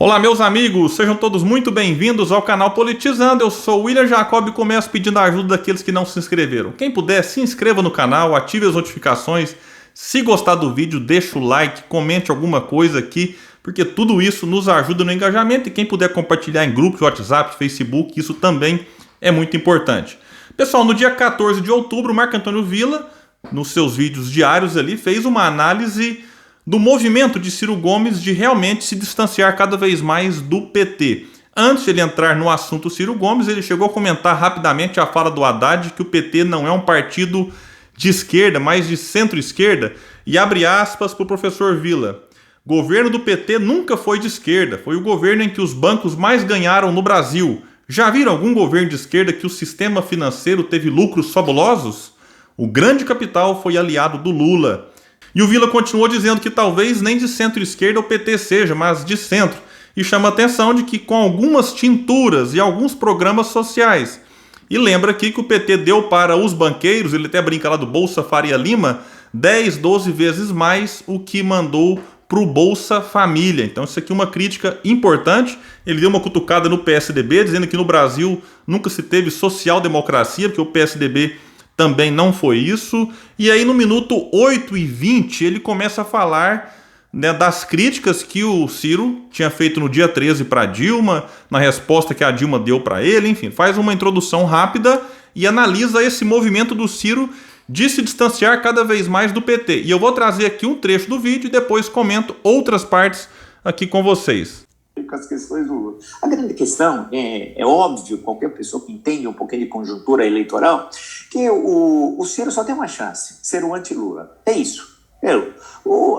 Olá, meus amigos, sejam todos muito bem-vindos ao canal Politizando. Eu sou o William Jacob e começo pedindo a ajuda daqueles que não se inscreveram. Quem puder, se inscreva no canal, ative as notificações. Se gostar do vídeo, deixa o like, comente alguma coisa aqui, porque tudo isso nos ajuda no engajamento. E quem puder compartilhar em grupos, WhatsApp, Facebook, isso também é muito importante. Pessoal, no dia 14 de outubro, Marco Antônio Villa, nos seus vídeos diários ali, fez uma análise do movimento de Ciro Gomes de realmente se distanciar cada vez mais do PT. Antes de ele entrar no assunto Ciro Gomes, ele chegou a comentar rapidamente a fala do Haddad que o PT não é um partido de esquerda, mas de centro-esquerda, e abre aspas para o professor Villa. Governo do PT nunca foi de esquerda, foi o governo em que os bancos mais ganharam no Brasil. Já viram algum governo de esquerda que o sistema financeiro teve lucros fabulosos? O grande capital foi aliado do Lula. E o Villa continuou dizendo que talvez nem de centro-esquerda o PT seja, mas de centro. E chama a atenção de que com algumas tinturas e alguns programas sociais. E lembra aqui que o PT deu para os banqueiros, ele até brinca lá do Bolsa Faria Lima, 10, 12 vezes mais o que mandou para o Bolsa Família. Então isso aqui é uma crítica importante. Ele deu uma cutucada no PSDB, dizendo que no Brasil nunca se teve social-democracia, porque o PSDB também não foi isso. E aí no minuto 8:20 ele começa a falar, né, das críticas que o Ciro tinha feito no dia 13 para Dilma, na resposta que a Dilma deu para ele, enfim, faz uma introdução rápida e analisa esse movimento do Ciro de se distanciar cada vez mais do PT. E eu vou trazer aqui um trecho do vídeo e depois comento outras partes aqui com vocês. Com as questões do Lula. A grande questão é óbvio, qualquer pessoa que entende um pouquinho de conjuntura eleitoral, que o Ciro só tem uma chance, ser o anti-Lula. É isso.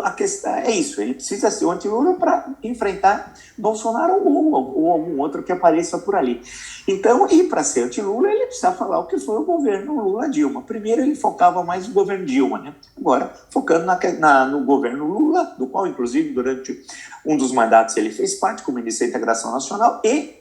A questão é isso, ele precisa ser o anti-Lula para enfrentar Bolsonaro ou algum outro que apareça por ali. Então, e para ser anti-Lula, ele precisa falar o que foi o governo Lula-Dilma. Primeiro ele focava mais no governo Dilma, né? Agora focando no governo Lula, do qual inclusive durante um dos mandatos ele fez parte como ministro da Integração Nacional e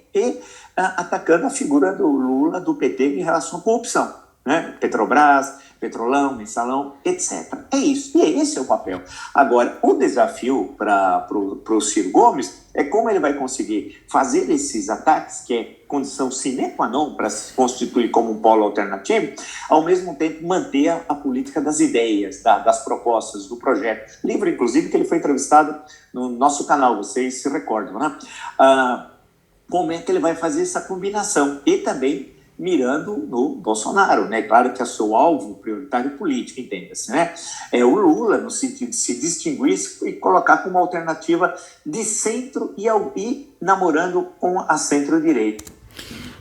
atacando a figura do Lula, do PT em relação à corrupção, né? Petrobras, Petrolão, Mensalão, etc. É isso, e esse é o papel. Agora, o desafio para o Ciro Gomes é como ele vai conseguir fazer esses ataques, que é condição sine qua non para se constituir como um polo alternativo, ao mesmo tempo manter a política das ideias, das propostas, do projeto. Livro, inclusive, que ele foi entrevistado no nosso canal, vocês se recordam, né? Como é que ele vai fazer essa combinação? E também mirando no Bolsonaro, né? Claro que é seu alvo prioritário político, entenda-se, né? É o Lula, no sentido de se distinguir e colocar como alternativa de centro e namorando com a centro-direita.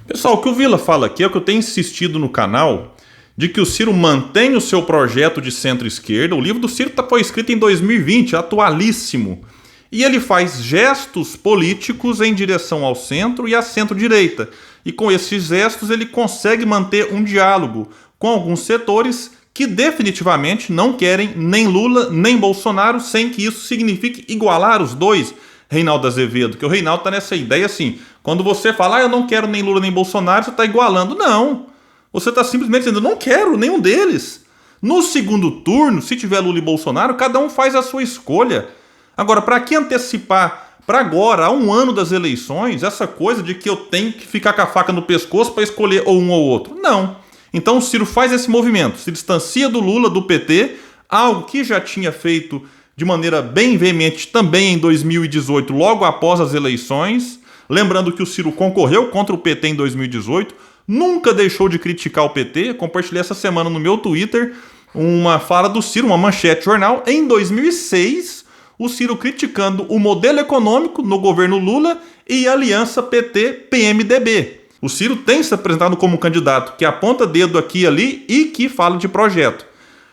Pessoal, o que o Villa fala aqui é o que eu tenho insistido no canal, de que o Ciro mantém o seu projeto de centro-esquerda. O livro do Ciro foi escrito em 2020, atualíssimo. E ele faz gestos políticos em direção ao centro e à centro-direita. E com esses gestos ele consegue manter um diálogo com alguns setores que definitivamente não querem nem Lula nem Bolsonaro, sem que isso signifique igualar os dois, Reinaldo Azevedo. Que o Reinaldo está nessa ideia assim, quando você fala, eu não quero nem Lula nem Bolsonaro, você está igualando. Não, você está simplesmente dizendo, não quero nenhum deles. No segundo turno, se tiver Lula e Bolsonaro, cada um faz a sua escolha. Agora, para que antecipar para agora, há um ano das eleições, essa coisa de que eu tenho que ficar com a faca no pescoço para escolher ou um ou outro? Não. Então o Ciro faz esse movimento, se distancia do Lula, do PT, algo que já tinha feito de maneira bem veemente também em 2018, logo após as eleições. Lembrando que o Ciro concorreu contra o PT em 2018, nunca deixou de criticar o PT. Compartilhei essa semana no meu Twitter uma fala do Ciro, uma manchete jornal, em 2006, o Ciro criticando o modelo econômico no governo Lula e a aliança PT-PMDB. O Ciro tem se apresentado como um candidato que aponta dedo aqui e ali e que fala de projeto.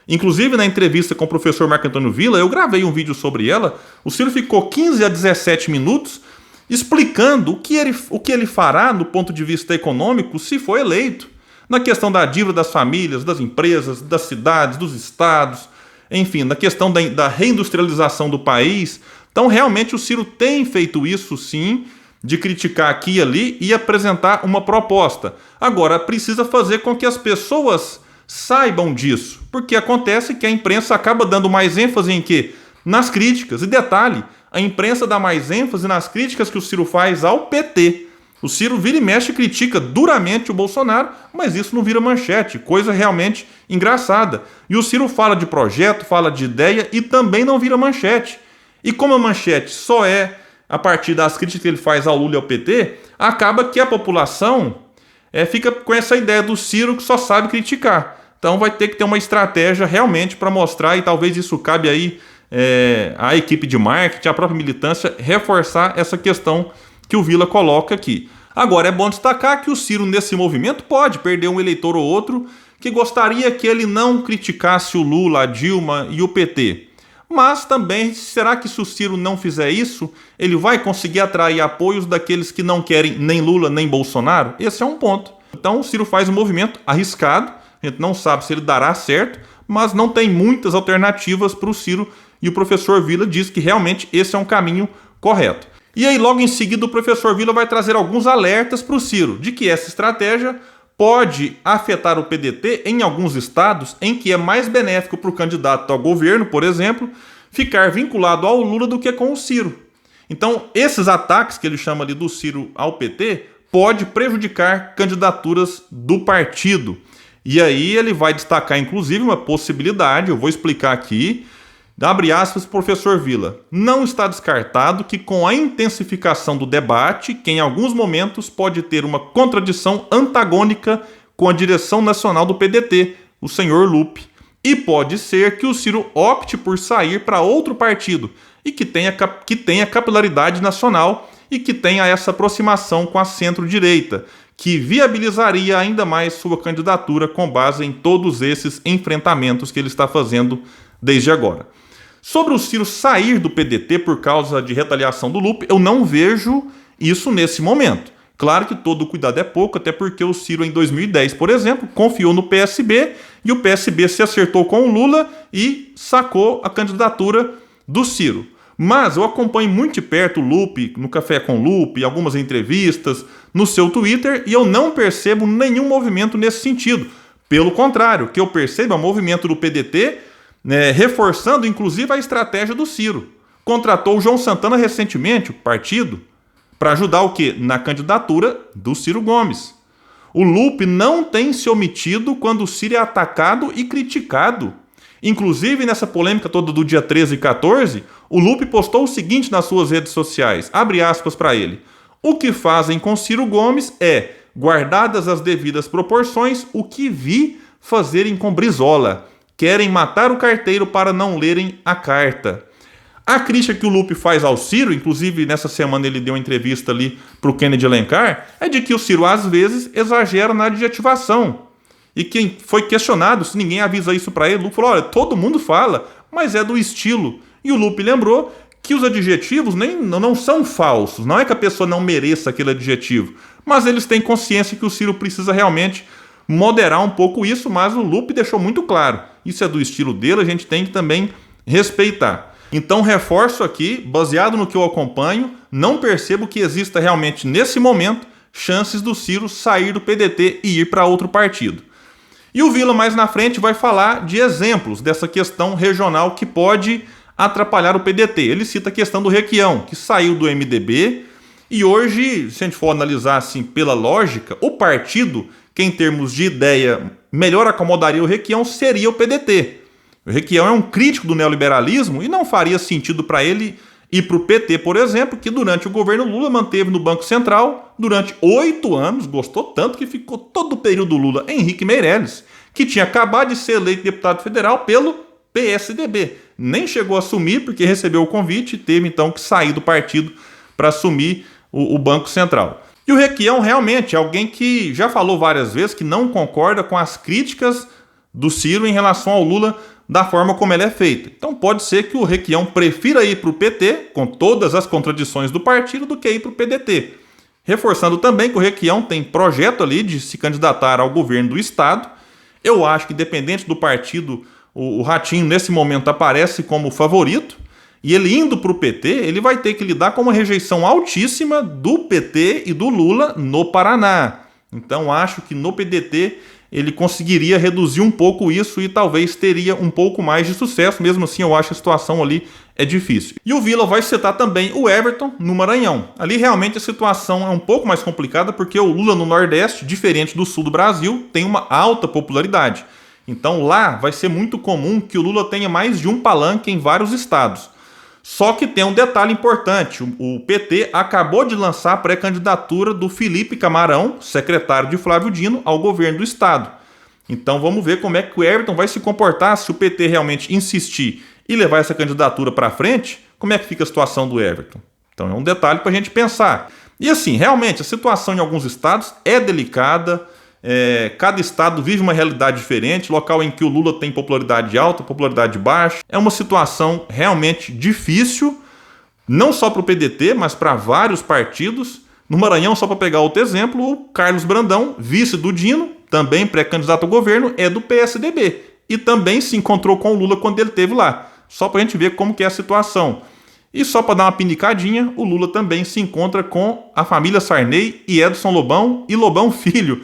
Inclusive, na entrevista com o professor Marco Antônio Villa, eu gravei um vídeo sobre ela, o Ciro ficou 15 a 17 minutos explicando o que ele fará do ponto de vista econômico se for eleito. Na questão da dívida das famílias, das empresas, das cidades, dos estados, enfim, na questão da reindustrialização do país. Então, realmente, o Ciro tem feito isso, sim, de criticar aqui e ali e apresentar uma proposta. Agora, precisa fazer com que as pessoas saibam disso, porque acontece que a imprensa acaba dando mais ênfase em quê? Nas críticas. E detalhe, a imprensa dá mais ênfase nas críticas que o Ciro faz ao PT. O Ciro vira e mexe e critica duramente o Bolsonaro, mas isso não vira manchete, coisa realmente engraçada. E o Ciro fala de projeto, fala de ideia e também não vira manchete. E como a manchete só é a partir das críticas que ele faz ao Lula e ao PT, acaba que a população fica com essa ideia do Ciro que só sabe criticar. Então vai ter que ter uma estratégia realmente para mostrar, e talvez isso cabe aí à equipe de marketing, à própria militância, reforçar essa questão que o Vila coloca aqui. Agora, é bom destacar que o Ciro, nesse movimento, pode perder um eleitor ou outro que gostaria que ele não criticasse o Lula, a Dilma e o PT. Mas também, será que se o Ciro não fizer isso, ele vai conseguir atrair apoios daqueles que não querem nem Lula nem Bolsonaro? Esse é um ponto. Então o Ciro faz um movimento arriscado, a gente não sabe se ele dará certo, mas não tem muitas alternativas para o Ciro, e o professor Vila diz que realmente esse é um caminho correto. E aí, logo em seguida, o professor Vila vai trazer alguns alertas para o Ciro de que essa estratégia pode afetar o PDT em alguns estados em que é mais benéfico para o candidato ao governo, por exemplo, ficar vinculado ao Lula do que com o Ciro. Então, esses ataques que ele chama ali do Ciro ao PT pode prejudicar candidaturas do partido. E aí ele vai destacar, inclusive, uma possibilidade, eu vou explicar aqui. Abre aspas, professor Vila. Não está descartado que com a intensificação do debate, que em alguns momentos pode ter uma contradição antagônica com a direção nacional do PDT, o senhor Lupe. E pode ser que o Ciro opte por sair para outro partido e que tenha capilaridade nacional e que tenha essa aproximação com a centro-direita, que viabilizaria ainda mais sua candidatura com base em todos esses enfrentamentos que ele está fazendo desde agora. Sobre o Ciro sair do PDT por causa de retaliação do Lupe, eu não vejo isso nesse momento. Claro que todo cuidado é pouco, até porque o Ciro em 2010, por exemplo, confiou no PSB e o PSB se acertou com o Lula e sacou a candidatura do Ciro. Mas eu acompanho muito de perto o Lupe, no Café com Lupe, algumas entrevistas, no seu Twitter, e eu não percebo nenhum movimento nesse sentido. Pelo contrário, o que eu percebo é o movimento do PDT, reforçando inclusive a estratégia do Ciro. Contratou o João Santana recentemente, o partido, para ajudar o quê? Na candidatura do Ciro Gomes. O Lupe não tem se omitido quando o Ciro é atacado e criticado. Inclusive, nessa polêmica toda do dia 13 e 14, o Lupe postou o seguinte nas suas redes sociais, abre aspas para ele. O que fazem com Ciro Gomes é, guardadas as devidas proporções, o que vi fazerem com Brizola. Querem matar o carteiro para não lerem a carta. A crítica que o Lupe faz ao Ciro, inclusive nessa semana ele deu uma entrevista ali para o Kennedy Alencar, é de que o Ciro às vezes exagera na adjetivação. E quem foi questionado, se ninguém avisa isso para ele, o Lupe falou, olha, todo mundo fala, mas é do estilo. E o Lupe lembrou que os adjetivos não são falsos, não é que a pessoa não mereça aquele adjetivo, mas eles têm consciência que o Ciro precisa realmente moderar um pouco isso, mas o Lupe deixou muito claro. Isso é do estilo dele, a gente tem que também respeitar. Então, reforço aqui, baseado no que eu acompanho, não percebo que exista realmente, nesse momento, chances do Ciro sair do PDT e ir para outro partido. E o Vila, mais na frente, vai falar de exemplos dessa questão regional que pode atrapalhar o PDT. Ele cita a questão do Requião, que saiu do MDB, e hoje, se a gente for analisar assim pela lógica, o partido que em termos de ideia melhor acomodaria o Requião seria o PDT. O Requião é um crítico do neoliberalismo e não faria sentido para ele ir para o PT, por exemplo, que durante o governo Lula manteve no Banco Central durante 8 anos, gostou tanto que ficou todo o período Lula, Henrique Meirelles, que tinha acabado de ser eleito deputado federal pelo PSDB. Nem chegou a assumir porque recebeu o convite e teve então que sair do partido para assumir o Banco Central. E o Requião realmente é alguém que já falou várias vezes que não concorda com as críticas do Ciro em relação ao Lula da forma como ela é feita. Então pode ser que o Requião prefira ir para o PT, com todas as contradições do partido, do que ir para o PDT. Reforçando também que o Requião tem projeto ali de se candidatar ao governo do Estado. Eu acho que, independente do partido, o Ratinho nesse momento aparece como favorito. E ele indo para o PT, ele vai ter que lidar com uma rejeição altíssima do PT e do Lula no Paraná. Então acho que no PDT ele conseguiria reduzir um pouco isso e talvez teria um pouco mais de sucesso. Mesmo assim, eu acho que a situação ali é difícil. E o Vila vai citar também o Everton no Maranhão. Ali realmente a situação é um pouco mais complicada porque o Lula no Nordeste, diferente do sul do Brasil, tem uma alta popularidade. Então lá vai ser muito comum que o Lula tenha mais de um palanque em vários estados. Só que tem um detalhe importante, o PT acabou de lançar a pré-candidatura do Felipe Camarão, secretário de Flávio Dino, ao governo do estado. Então vamos ver como é que o Everton vai se comportar se o PT realmente insistir e levar essa candidatura para frente, como é que fica a situação do Everton. Então é um detalhe para a gente pensar. E assim, realmente a situação em alguns estados é delicada, cada estado vive uma realidade diferente, local em que o Lula tem popularidade alta, popularidade baixa. É uma situação realmente difícil, não só para o PDT, mas para vários partidos. No Maranhão, só para pegar outro exemplo, o Carlos Brandão, vice do Dino, também pré-candidato ao governo, é do PSDB. E também se encontrou com o Lula quando ele esteve lá. Só para a gente ver como que é a situação. E só para dar uma pinicadinha, o Lula também se encontra com a família Sarney e Edson Lobão e Lobão Filho.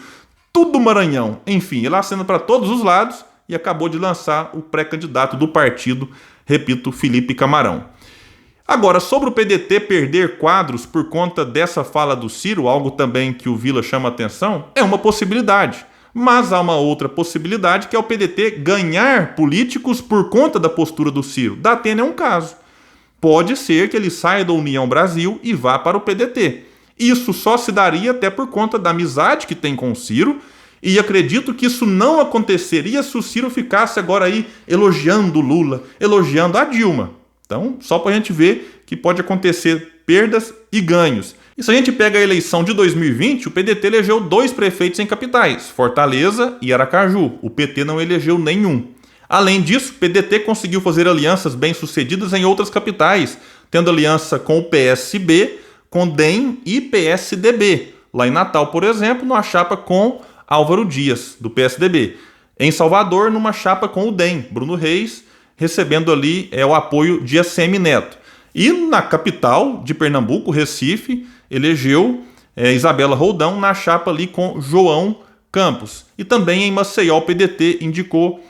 Tudo Maranhão. Enfim, ele acena para todos os lados e acabou de lançar o pré-candidato do partido, repito, Felipe Camarão. Agora, sobre o PDT perder quadros por conta dessa fala do Ciro, algo também que o Vila chama atenção, é uma possibilidade. Mas há uma outra possibilidade que é o PDT ganhar políticos por conta da postura do Ciro. Datena é um caso. Pode ser que ele saia da União Brasil e vá para o PDT. Isso só se daria até por conta da amizade que tem com o Ciro, e acredito que isso não aconteceria se o Ciro ficasse agora aí elogiando o Lula, elogiando a Dilma. Então, só para a gente ver que pode acontecer perdas e ganhos. E se a gente pega a eleição de 2020, o PDT elegeu 2 prefeitos em capitais, Fortaleza e Aracaju. O PT não elegeu nenhum. Além disso, o PDT conseguiu fazer alianças bem-sucedidas em outras capitais, tendo aliança com o PSB, com DEM e PSDB. Lá em Natal, por exemplo, numa chapa com Álvaro Dias, do PSDB. Em Salvador, numa chapa com o DEM, Bruno Reis, recebendo ali o apoio de ACM Neto. E na capital de Pernambuco, Recife, elegeu Isabela Roldão na chapa ali com João Campos. E também em Maceió, o PDT indicou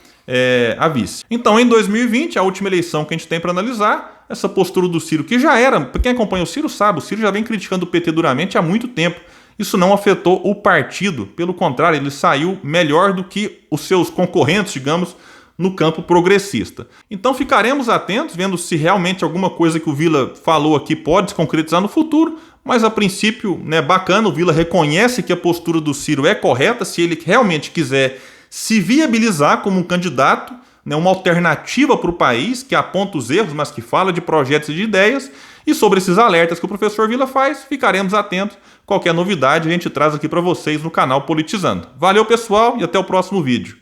a vice. Então, em 2020, a última eleição que a gente tem para analisar, essa postura do Ciro, que já era, para quem acompanha o Ciro sabe, o Ciro já vem criticando o PT duramente há muito tempo. Isso não afetou o partido, pelo contrário, ele saiu melhor do que os seus concorrentes, digamos, no campo progressista. Então ficaremos atentos, vendo se realmente alguma coisa que o Vila falou aqui pode se concretizar no futuro, mas a princípio, bacana, o Vila reconhece que a postura do Ciro é correta, se ele realmente quiser se viabilizar como um candidato, uma alternativa para o país, que aponta os erros, mas que fala de projetos e de ideias. E sobre esses alertas que o professor Vila faz, ficaremos atentos. Qualquer novidade a gente traz aqui para vocês no canal Politizando. Valeu, pessoal, e até o próximo vídeo.